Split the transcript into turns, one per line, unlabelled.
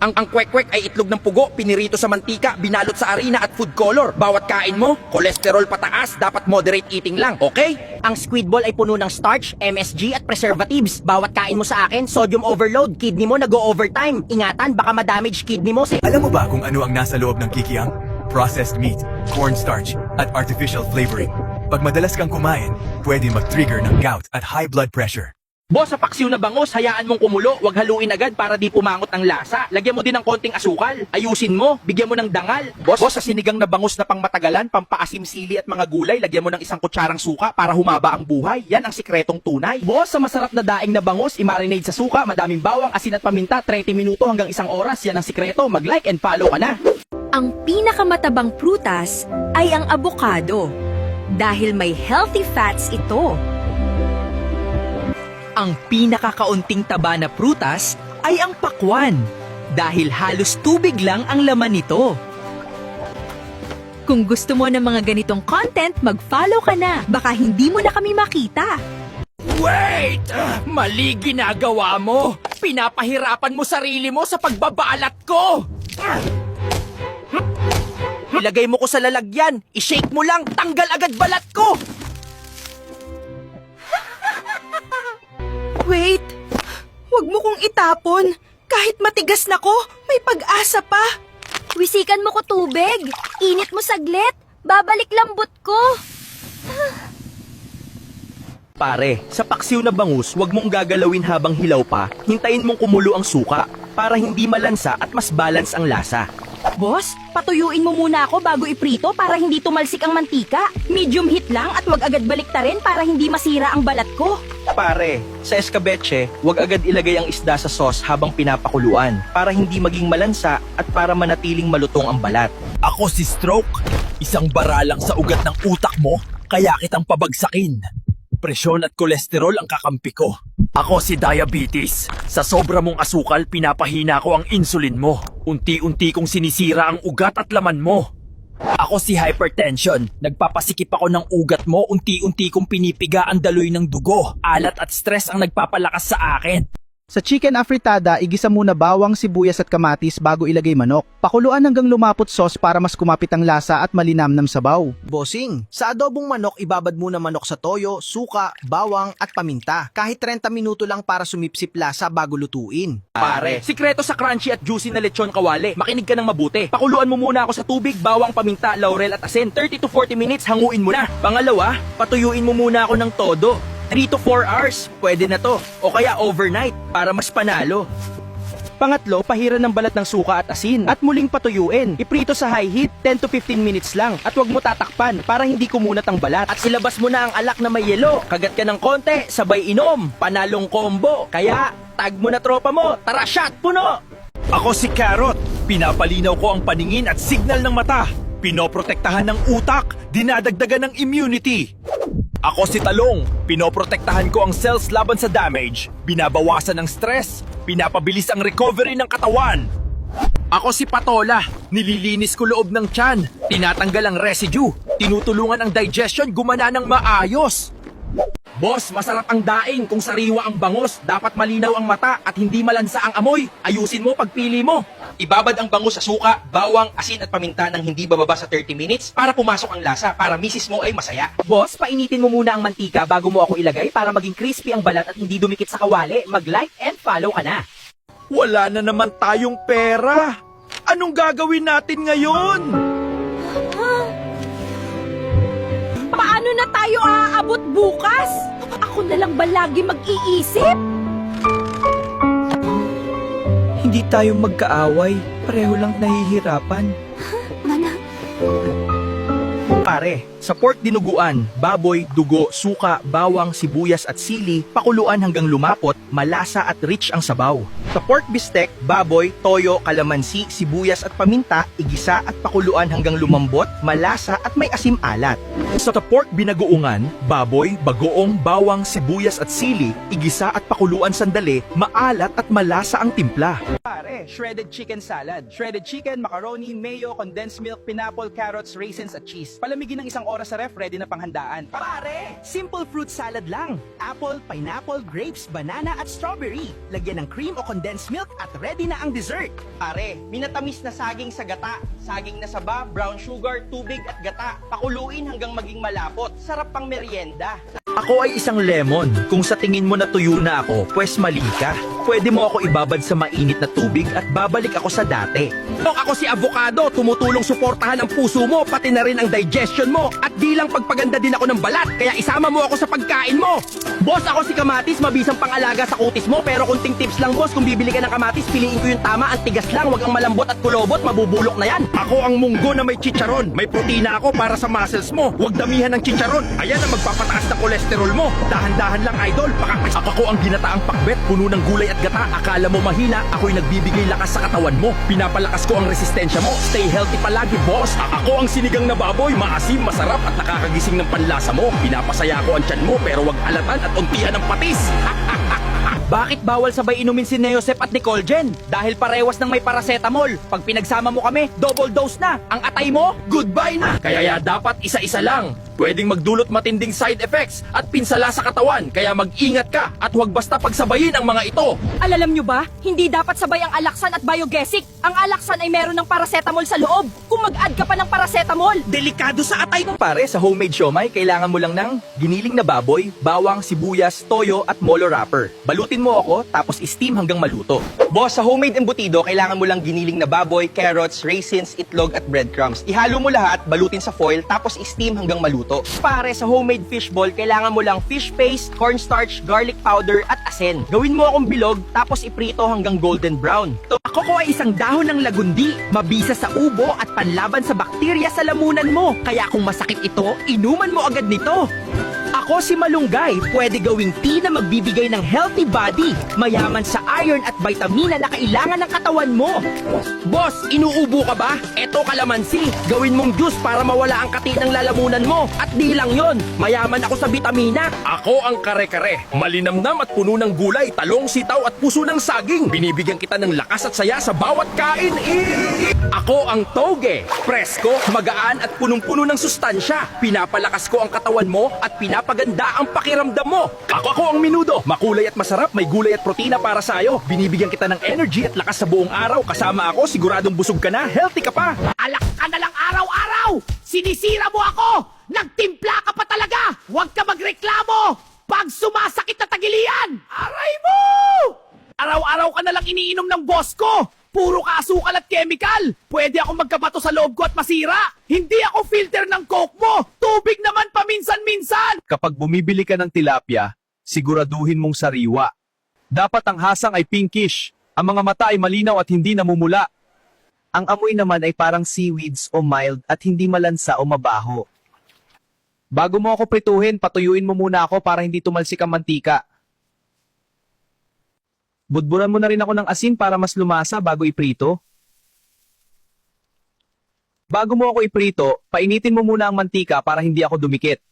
Ang kwek-kwek ay itlog ng pugo, pinirito sa mantika, binalot sa harina at food color. Bawat kain mo, kolesterol pataas, dapat moderate eating lang, okay?
Ang squid ball ay puno ng starch, MSG at preservatives. Bawat kain mo sa akin, sodium overload, kidney mo nag-o-overtime. Ingatan, baka ma-damage kidney mo.
Alam mo ba kung ano ang nasa loob ng kikiam? Processed meat, cornstarch, at artificial flavoring. Pag madalas kang kumain, pwede mag-trigger ng gout at high blood pressure.
Boss, sa paksiw na bangus, hayaan mong kumulo. Huwag haluin agad para di pumangot ang lasa. Lagyan mo din ng konting asukal. Ayusin mo, bigyan mo ng dangal. Boss, sa sinigang na bangus na pangmatagalan, pampaasim sili at mga gulay, lagyan mo ng isang kutsarang suka para humaba ang buhay. Yan ang sikretong tunay. Boss, sa masarap na daing na bangus, i-marinate sa suka, madaming bawang, asin at paminta, 30 minuto hanggang isang oras. Yan ang sikreto. Mag-like and follow ka na.
Ang pinakamatabang prutas ay ang avocado dahil may healthy fats ito.
Ang pinakakaunting taba na prutas ay ang pakwan dahil halos tubig lang ang laman nito.
Kung gusto mo ng mga ganitong content, mag-follow ka na. Baka hindi mo na kami makita.
Wait! Mali ginagawa mo! Pinapahirapan mo sarili mo sa pagbabalat ko! Ilagay mo ko sa lalagyan, i-shake mo lang, tanggal agad balat ko!
Wait! Huwag mo kong itapon. Kahit matigas na ko, may pag-asa pa.
Wisikan mo ko tubig. Init mo saglit. Babalik lambot ko.
Pare, sa paksiw na bangus, huwag mong gagalawin habang hilaw pa. Hintayin mong kumulo ang suka para hindi malansa at mas balance ang lasa.
Boss, patuyuin mo muna ako bago iprito para hindi tumalsik ang mantika. Medium heat lang at wag agad baliktarin para hindi masira ang balat ko.
Pare, sa escabeche, huwag agad ilagay ang isda sa sauce habang pinapakuluan para hindi maging malansa at para manatiling malutong ang balat.
Ako si Stroke, isang bara lang sa ugat ng utak mo, kaya kitang pabagsakin. Presyon at kolesterol ang kakampi ko. Ako si Diabetes. Sa sobra mong asukal, pinapahina ko ang insulin mo. Unti-unti kong sinisira ang ugat at laman mo. Ako si Hypertension. Nagpapasikip ako ng ugat mo, unti-unti kong pinipiga ang daloy ng dugo. Alat at stress ang nagpapalakas sa akin.
Sa chicken afritada, igisa muna bawang, sibuyas at kamatis bago ilagay manok. Pakuluan hanggang lumapot sauce para mas kumapit ang lasa at malinamnam sabaw.
Bossing, sa adobong manok, ibabad muna manok sa toyo, suka, bawang at paminta. Kahit 30 minuto lang para sumipsip lasa bago lutuin.
Pare, sikreto sa crunchy at juicy na lechon kawali. Makinig ka ng mabuti. Pakuluan mo muna ako sa tubig, bawang, paminta, laurel at asin. 30 to 40 minutes, hanguin mo na. Pangalawa, patuyuin mo muna ako ng todo. 3 to 4 hours, pwede na to. O kaya overnight, para mas panalo. Pangatlo, pahiran ng balat ng suka at asin at muling patuyuin. Iprito sa high heat, 10 to 15 minutes lang at huwag mo tatakpan para hindi kumunat ang balat. At ilabas mo na ang alak na may yelo. Kagat ka ng konti, sabay inom. Panalong combo. Kaya, tag mo na tropa mo. Tara, shot, puno!
Ako si Carrot. Pinapalinaw ko ang paningin at signal ng mata. Pinoprotektahan ng utak, dinadagdagan ng immunity. Ako si Talong. Pinoprotektahan ko ang cells laban sa damage. Binabawasan ng stress. Pinapabilis ang recovery ng katawan. Ako si Patola. Nililinis ko loob ng tiyan. Tinatanggal ang residue. Tinutulungan ang digestion gumana ng maayos.
Boss, masarap ang daing kung sariwa ang bangus. Dapat malinaw ang mata at hindi malansa ang amoy. Ayusin mo pagpili mo. Ibabad ang bangus sa suka, bawang, asin at paminta ng hindi bababa sa 30 minutes para pumasok ang lasa para misis mo ay masaya.
Boss, painitin mo muna ang mantika bago mo ako ilagay para maging crispy ang balat at hindi dumikit sa kawali. Mag-like and follow ka na.
Wala na naman tayong pera. Anong gagawin natin ngayon?
Paano na tayo aabot bukas? Ako na lang ba lagi mag-iisip?
Hindi tayo magkaaway. Pareho lang nahihirapan. Pare, sa pork dinuguan, baboy, dugo, suka, bawang, sibuyas at sili, pakuluan hanggang lumapot, malasa at rich ang sabaw. Sa pork bistek, baboy, toyo, kalamansi, sibuyas at paminta, igisa at pakuluan hanggang lumambot, malasa at may asim alat. Sa pork binagoongan, baboy, bagoong, bawang, sibuyas at sili, igisa at pakuluan sandali, maalat at malasa ang timpla. Pare, shredded chicken salad. Shredded chicken, macaroni, mayo, condensed milk, pineapple, carrots, raisins at cheese. Palamigin ng isang oras sa ref, ready na panghandaan.
Pare, simple fruit salad lang. Apple, pineapple, grapes, banana at strawberry. Lagyan ng cream o condensed milk at ready na ang dessert.
Pare, minatamis na saging sa gata, saging na saba, brown sugar, tubig at gata. Pakuluin hanggang maging malapot. Sarap pang merienda.
Ako ay isang lemon. Kung sa tingin mo na tuyo na ako, pwes mali ka. Pwede mo ako ibabad sa mainit na tubig at babalik ako sa dati.
Ako si Avocado, tumutulong suportahan ang puso mo, pati na rin ang digestion mo. At di lang pagpaganda din ako ng balat, kaya isama mo ako sa pagkain mo. Boss, ako si Kamatis, mabisang pangalaga sa kutis mo, pero kunting tips lang boss, kung bibili ka ng kamatis, piliin ko yung tama, ang tigas lang, wag ang malambot at kulobot, mabubulok na yan. Ako ang munggo na may chicharon, may protina ako para sa muscles mo, wag damihan ng chicharon, ayan ang magpapataas ng kolesterol mo. Dahan-dahan lang idol, ako ang ginataang pakbet, puno ng gulay at gata, akala mo mahina, ako'y nagbibigay lakas sa katawan mo, pinapalakas ko ang resistensya mo, stay healthy palagi boss. Ako ang sinigang na baboy, maasim, masarap at nakakagising ng panlasa mo, pinapasaya ko ang tiyan mo, pero wag alatan at untian ng patis. Bakit bawal sabay inumin si Neosep at Nicolgen? Dahil parewas ng may paracetamol. Pag pinagsama mo kami, double dose na. Ang atay mo, goodbye na. Kaya dapat isa-isa lang. Pwedeng magdulot matinding side effects at pinsala sa katawan. Kaya mag-ingat ka at huwag basta pagsabayin ang mga ito.
Alam nyo ba, hindi dapat sabay ang Alaxan at Biogesic. Ang Alaxan ay meron ng paracetamol sa loob. Kung mag-add ka pa ng paracetamol,
Delikado sa atay mo. Pare, sa homemade siomay, kailangan mo lang ng giniling na baboy, bawang, sibuyas, toyo at molo wrapper. Balutin mo ako, tapos steam hanggang maluto. Boss, sa homemade embutido, kailangan mo lang giniling na baboy, carrots, raisins, itlog at breadcrumbs. Ihalo mo lahat, balutin sa foil, tapos steam hanggang maluto. Pare, sa homemade fishball, kailangan mo lang fish paste, cornstarch, garlic powder at asin. Gawin mo akong bilog, tapos iprito hanggang golden brown.
Ako ko ay isang dahon ng lagundi, mabisa sa ubo at panlaban sa bakterya sa lamunan mo. Kaya kung masakit ito, inuman mo agad nito. Ako si Malunggay, pwede gawing tea na magbibigay ng healthy body, mayaman sa iron at vitamina na kailangan ng katawan mo.
Boss, inuubo ka ba? Eto kalamansi. Gawin mong juice para mawala ang kati ng lalamunan mo. At di lang yon, mayaman ako sa vitamina. Ako ang kare-kare. Malinamnam at puno ng gulay, talong, sitaw at puso ng saging. Binibigyan kita ng lakas at saya sa bawat kain. Ako ang toge. Presko, magaan at punong-puno ng sustansya. Pinapalakas ko ang katawan mo at pinapaganda ang pakiramdam mo. Ako ang minudo. Makulay at masarap, may gulay at protina para sa'yo. Binibigyan kita ng energy at lakas sa buong araw. Kasama ako, siguradong busog ka na, healthy ka pa.
Alak ka na lang araw-araw! Sinisira mo ako! Nagtimpla ka pa talaga! Huwag ka magreklamo! Pag sumasakit na tagilian! Aray mo! Araw-araw ka na lang iniinom ng boss ko! Puro ka asukal at chemical! Pwede ako magkabato sa loob ko at masira! Hindi ako filter ng coke mo! Tubig naman paminsan-minsan!
Kapag bumibili ka ng tilapia, siguraduhin mong sariwa. Dapat ang hasang ay pinkish, ang mga mata ay malinaw at hindi namumula. Ang amoy naman ay parang seaweeds o mild at hindi malansa o mabaho. Bago mo ako prituhin, patuyuin mo muna ako para hindi tumalsik ang mantika. Budburan mo na rin ako ng asin para mas lumasa bago iprito. Bago mo ako iprito, painitin mo muna ang mantika para hindi ako dumikit.